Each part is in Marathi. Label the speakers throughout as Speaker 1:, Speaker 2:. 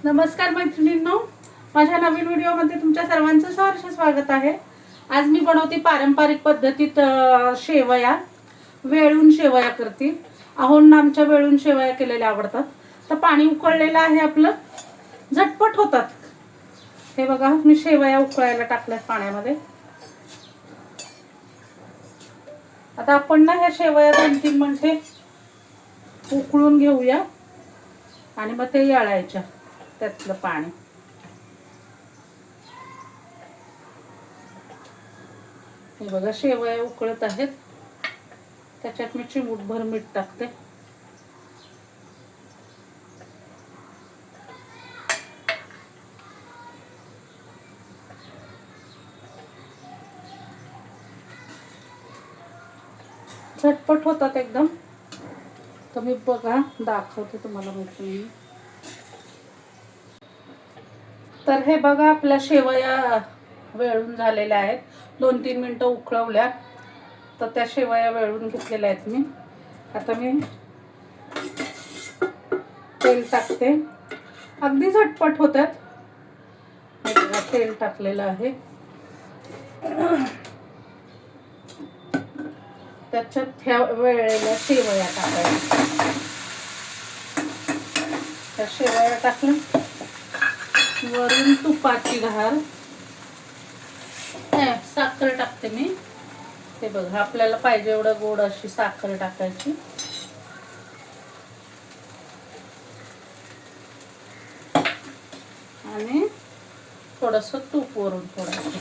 Speaker 1: नमस्कार मैत्रिणींनो, माझ्या नवीन व्हिडिओमध्ये तुमच्या सर्वांचं सहर्ष स्वागत आहे। आज मी बनवते पारंपरिक पद्धतीत शेवया, वेळून शेवया करते। आहोंना आमच्या वेळून शेवया केलेल्या आवडतात। तर पाणी उकळलेलं आहे आपलं, झटपट होतात। हे बघा, मी शेवया उकळायला टाकल्यात पाण्यामध्ये। आता आपण ना ह्या शेवया 2-3 मिनिटे उकळून घेऊया आणि मग ते याळायच्या त्यातलं पाणी। हे बघा, शेवया उकळत आहेत, त्याच्यात मी चिमूटभर मीठ टाकते। झटपट होतात एकदम। तर मी बघा दाखवते तुम्हाला मैत्रिणी। तर हे बघा, आपल्या शेवया वेळून झालेल्या आहेत। 2-3 मिनिटं उकळवल्या तर त्या शेवया वेळून घेतलेल्या आहेत मी। आता मी तेल टाकते, अगदी झटपट होतात। तेल टाकलेलं आहे, त्याच्यात ह्या वेळेला शेवया टाकायच्या। त्या शेवया टाकल्या, वरून तुपाची धार, साखर टाकते मी। हे बघा, आपल्याला पाहिजे एवढं गोड अशी साखर टाकायची। आणि थोडंसं तूप वरून थोडंसं।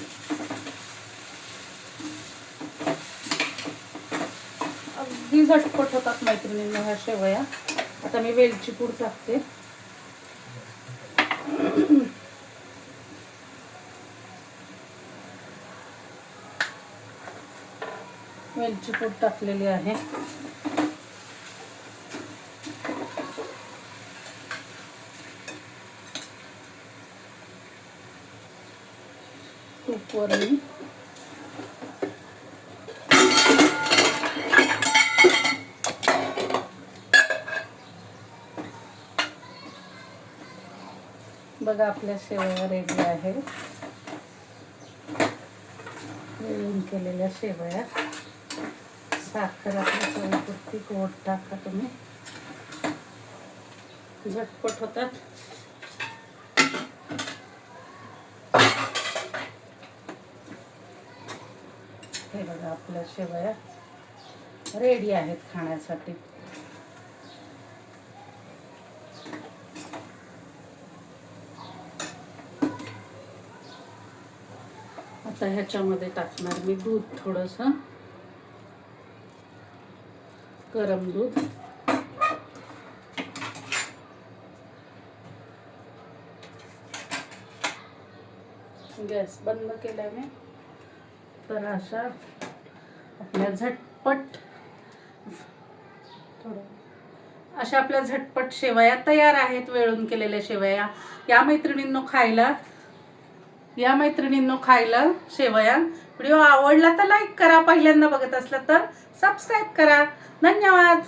Speaker 1: अगदी झटपट होतात मैत्रिणींनो ह्या शेवया। आता मी वेलची पूड टाकते। वेलची पूड टाकलेली आहे। तूप वरून बघा, आपल्या शेवया रेडी आहे। वेळून केलेल्या शेवया। साखर आपल्या चवीपुरती गोड टाका तुम्ही, झटपट होतात। हे बघा, आपल्या शेवया रेडी आहेत खाण्यासाठी। आता ह्याच्यामध्ये टाकणार मी दूध, थोडंसं गरम दूध। गॅस बंद केल्याने तर अशा आपल्या झटपट शेवया तयार आहेत। वेळून केलेल्या शेवया या मैत्रिणींनो खायला शेवया। व्हिडिओ आवडला तर लाईक करा, पहिल्यांदा बघत असला तर सबस्क्राईब करा। धन्यवाद।